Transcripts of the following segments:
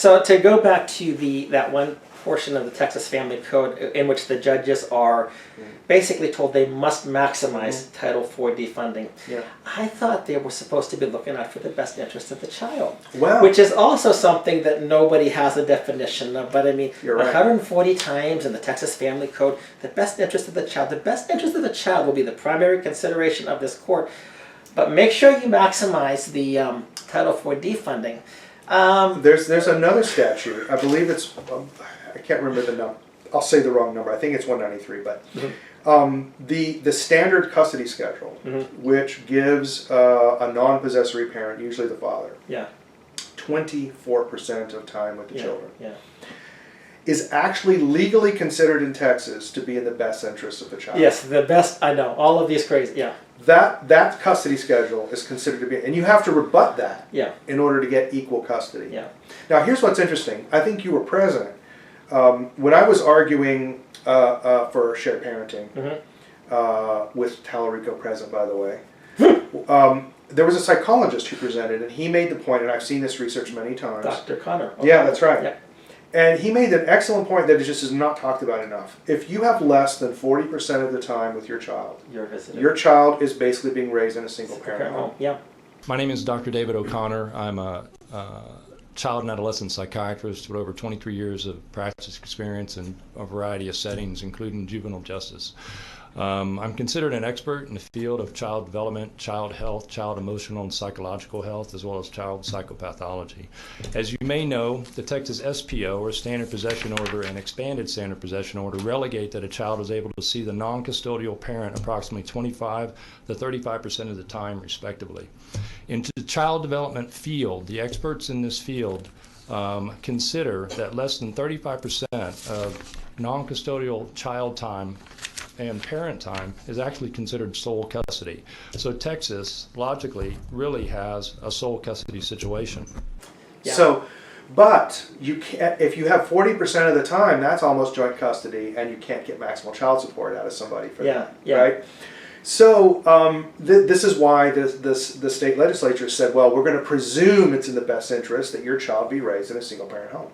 So to go back to that one portion of the Texas Family Code in which the judges are basically told they must maximize Title IV funding. Yeah. I thought they were supposed to be looking out for the best interest of the child, Well, which is also something that nobody has a definition of. But I mean, You're right. 140 times in the Texas Family Code, the best interest of the child. The best interest of the child will be the primary consideration of this court. But make sure you maximize the Title IV funding. there's another statute. I believe it's, I can't remember the number. I'll say the wrong number. I think it's 193. But the standard custody schedule, which gives a non-possessory parent, usually the father, 24% of time with the children, is actually legally considered in Texas to be in the best interest of the child. Yes, the best. I know all of these crazy. That custody schedule is considered to be, and you have to rebut that in order to get equal custody. Now, here's what's interesting. I think you were present when I was arguing for shared parenting, with Talarico present, by the way. There was a psychologist who presented, and he made the point, and I've seen this research many times. Dr. Connor. Yeah, that's right. And he made an excellent point that it just is not talked about enough. If you have less than 40% of the time with your child, your child is basically being raised in a single-parent home. My name is Dr. David O'Connor. I'm a child and adolescent psychiatrist with over 23 years of practice experience in a variety of settings, including juvenile justice. I'm considered an expert in the field of child development, child health, child emotional and psychological health, as well as child psychopathology. As you may know, the Texas SPO, or Standard Possession Order, and Expanded Standard Possession Order relegate that a child is able to see the non-custodial parent approximately 25 to 35% of the time, respectively. In the child development field, the experts in this field consider that less than 35% of non-custodial child time and parent time is actually considered sole custody. So Texas, logically, really has a sole custody situation. So, but you can't, if you have 40% of the time, that's almost joint custody, and you can't get maximal child support out of somebody for that, right? So this is why the state legislature said, well, we're going to presume it's in the best interest that your child be raised in a single-parent home.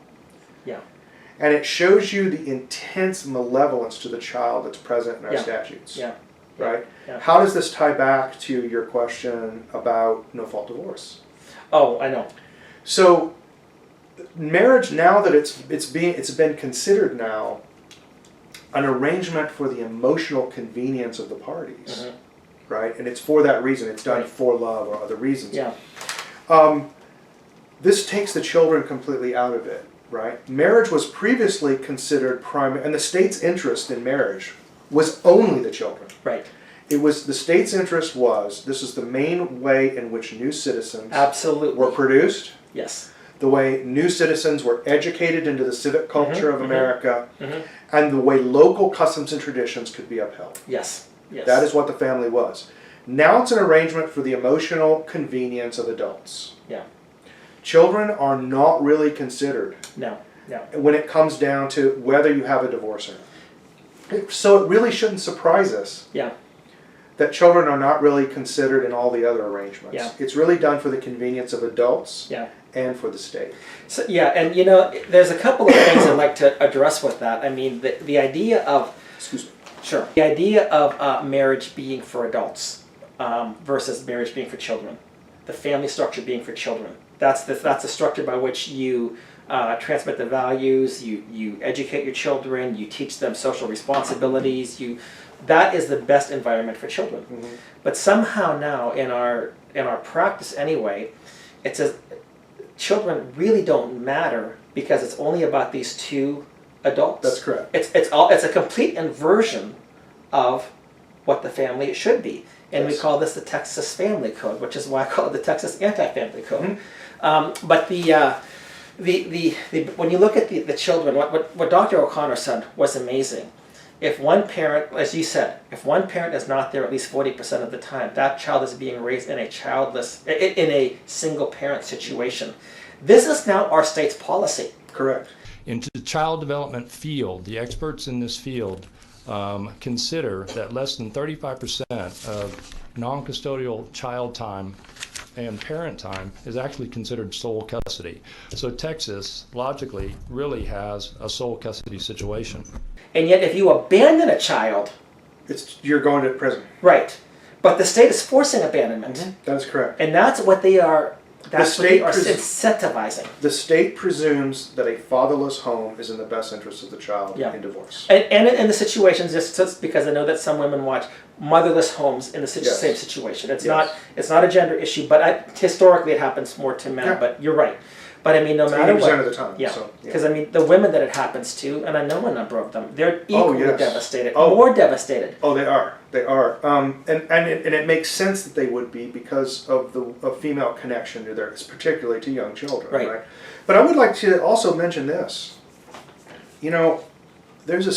And it shows you the intense malevolence to the child that's present in our statutes. Right? How does this tie back to your question about no-fault divorce? Oh, I know. So marriage, now that it's been considered now an arrangement for the emotional convenience of the parties, right? And it's for that reason. It's done for love or other reasons. This takes the children completely out of it. Right? Marriage was previously considered primary, and the state's interest in marriage was only the children. Right. It was, the state's interest was, this is the main way in which new citizens were produced. Yes. The way new citizens were educated into the civic culture of America, and the way local customs and traditions could be upheld. Yes. That is what the family was. Now it's an arrangement for the emotional convenience of adults. Children are not really considered. No. When it comes down to whether you have a divorce or not. So it really shouldn't surprise us that children are not really considered in all the other arrangements. It's really done for the convenience of adults and for the state. So, and you know, there's a couple of things I'd like to address with that. I mean, the idea of... Excuse me. Sure. The idea of marriage being for adults versus marriage being for children. The family structure being for children. That's the structure by which you transmit the values, you educate your children, you teach them social responsibilities. That is the best environment for children. But somehow now in our practice anyway, it says children really don't matter because it's only about these two adults. That's correct. It's a complete inversion of what the family should be. And we call this the Texas Family Code, which is why I call it the Texas Anti-Family Code. But when you look at the children, what Dr. O'Connor said was amazing. If one parent, as you said, if one parent is not there at least 40% of the time, that child is being raised in a single-parent situation. This is now our state's policy. Correct. Into the child development field, the experts in this field consider that less than 35% of non-custodial child time and parent time is actually considered sole custody. So Texas, logically, really has a sole custody situation. And yet if you abandon a child... You're going to prison. Right. But the state is forcing abandonment. Mm-hmm. That's correct. And that's what they are... That's what they are incentivizing. The state presumes that a fatherless home is in the best interest of the child in divorce. And in the situations, just because I know that some women watch motherless homes in the same situation. It's not a gender issue, but historically it happens more to men. Yeah. But you're right. But I mean, no matter what, 80% of the time. Because I mean, the women that it happens to, and I know a number of them, they're equally devastated, more devastated. Oh, they are. They are. And it makes sense that they would be because of the female connection to particularly to young children. Right. But I would like to also mention this. You know, there's a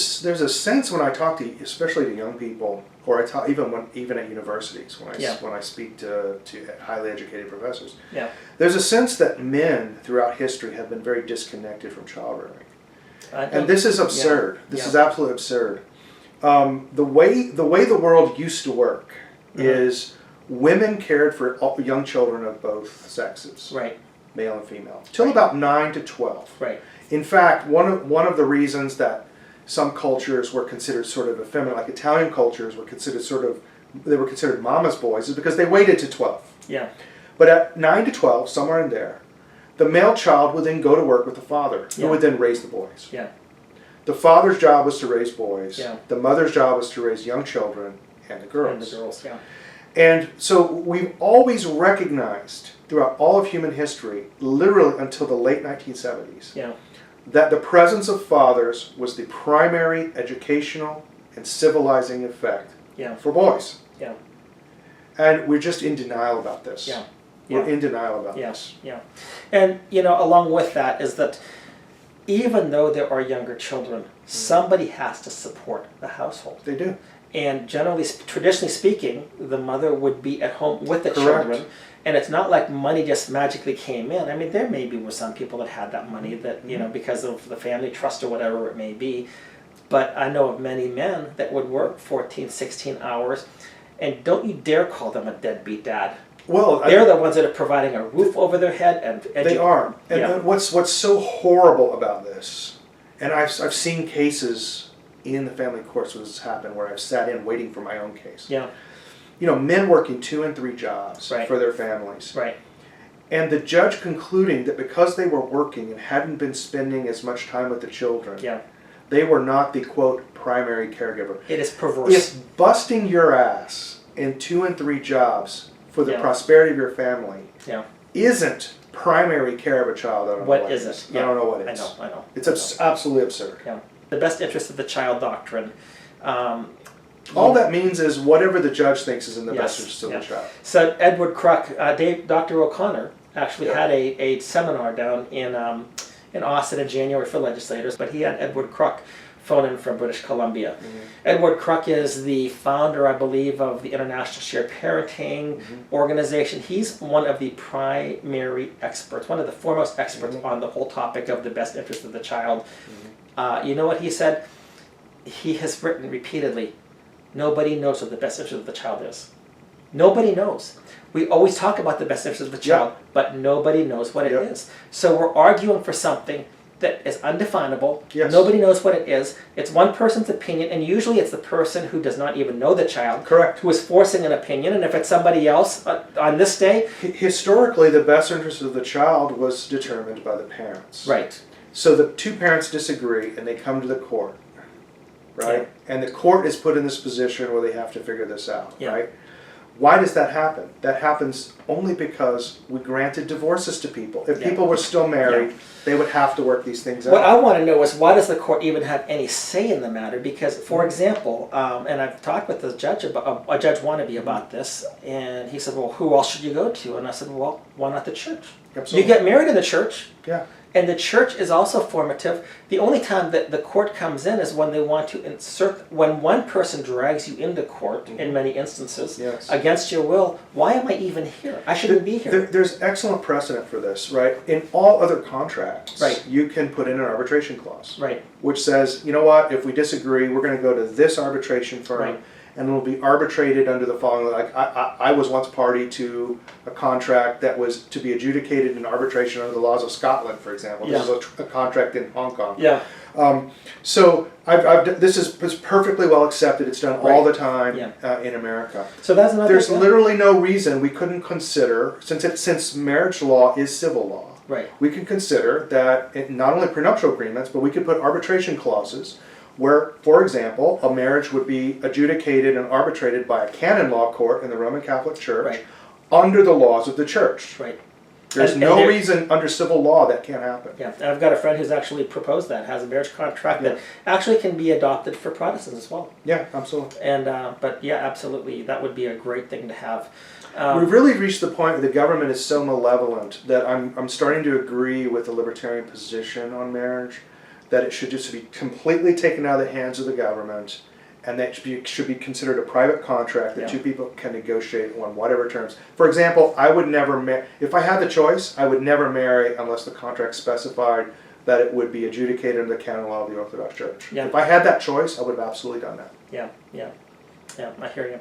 sense when I talk to, especially to young people, or I talk even at universities when I speak to highly educated professors. Yeah. There's a sense that men throughout history have been very disconnected from child rearing, and this is absurd. Yeah. This is absolutely absurd. The way the world used to work is women cared for young children of both sexes, male and female, till about 9 to 12. Right. In fact, one of the reasons that some cultures were considered sort of effeminate, like Italian cultures were considered mama's boys, is because they waited to 12. Yeah. But at 9 to 12, somewhere in there, the male child would then go to work with the father, who would then raise the boys. Yeah. The father's job was to raise boys. Yeah. The mother's job was to raise young children and the girls. And so we've always recognized throughout all of human history, literally until the late 1970s, that the presence of fathers was the primary educational and civilizing effect for boys. Yeah. And we're just in denial about this. Yeah. We're in denial about this. Yeah. And, you know, along with that is that even though there are younger children, somebody has to support the household. They do. And traditionally speaking, the mother would be at home with the children. And it's not like money just magically came in. I mean, there maybe were some people that had that money that, you know, because of the family trust or whatever it may be. But I know of many men that would work 14, 16 hours, and don't you dare call them a deadbeat dad. Well, they're the ones that are providing a roof over their head. And they are. And what's so horrible about this, and I've seen cases in the family courts where this has happened, where I've sat in waiting for my own case. Yeah. You know, men working 2 and 3 jobs for their families. Right. And the judge concluding that because they were working and hadn't been spending as much time with the children, they were not the, quote, primary caregiver. It is perverse. If busting your ass in 2 and 3 jobs for the prosperity of your family isn't primary care of a child, I don't know what is it. I don't know what it is. I know. It's absolutely absurd. Yeah. The best interest of the child doctrine. All that means is whatever the judge thinks is in the best interest of the child. So Edward Kruk, Dr. O'Connor actually had a seminar down in Austin in January for legislators, but he had Edward Kruk phone in from British Columbia. Edward Kruk is the founder, I believe, of the International Shared Parenting organization. He's one of the primary experts, one of the foremost experts on the whole topic of the best interest of the child. You know what he said? He has written repeatedly, nobody knows what the best interest of the child is. Nobody knows. We always talk about the best interest of the child, but nobody knows what it is. So we're arguing for something that is undefinable. Yes. Nobody knows what it is. It's one person's opinion, and usually it's the person who does not even know the child who is forcing an opinion. And if it's somebody else on this day... Historically, the best interest of the child was determined by the parents. Right. So the 2 parents disagree, and they come to the court. Right? Yeah. And the court is put in this position where they have to figure this out. Yeah. Right? Why does that happen? That happens only because we granted divorces to people. If people were still married, they would have to work these things out. What I want to know is, why does the court even have any say in the matter? Because, for example, and I've talked with the judge about a judge wannabe about this, and he said, well, who else should you go to? And I said, well, why not the church? Absolutely. You get married in the church. Yeah. And the church is also formative. The only time that the court comes in is when they want to insert, when one person drags you into court, in many instances, against your will. Why am I even here? I shouldn't be here. There's excellent precedent for this, right? In all other contracts, you can put in an arbitration clause, which says, you know what, if we disagree, we're going to go to this arbitration firm, and it'll be arbitrated under the following. Like I was once party to a contract that was to be adjudicated in arbitration under the laws of Scotland, for example. This is a contract in Hong Kong. Yeah. So this is perfectly well accepted. It's done all the time in America. So that's another. There's literally no reason we couldn't consider, since marriage law is civil law. Right. We can consider that not only prenuptial agreements, but we could put arbitration clauses where, for example, a marriage would be adjudicated and arbitrated by a canon law court in the Roman Catholic Church under the laws of the church. Right. There's no reason under civil law that can't happen. Yeah, and I've got a friend who's actually proposed that, has a marriage contract that actually can be adopted for Protestants as well. Yeah, absolutely. And but yeah, absolutely, that would be a great thing to have. We've really reached the point where the government is so malevolent that I'm starting to agree with the libertarian position on marriage, that it should just be completely taken out of the hands of the government, and that should be considered a private contract that two people can negotiate on whatever terms. For example, I would never if I had the choice, I would never marry unless the contract specified that it would be adjudicated under the canon law of the Orthodox Church. Yeah. If I had that choice, I would have absolutely done that. Yeah, I hear you.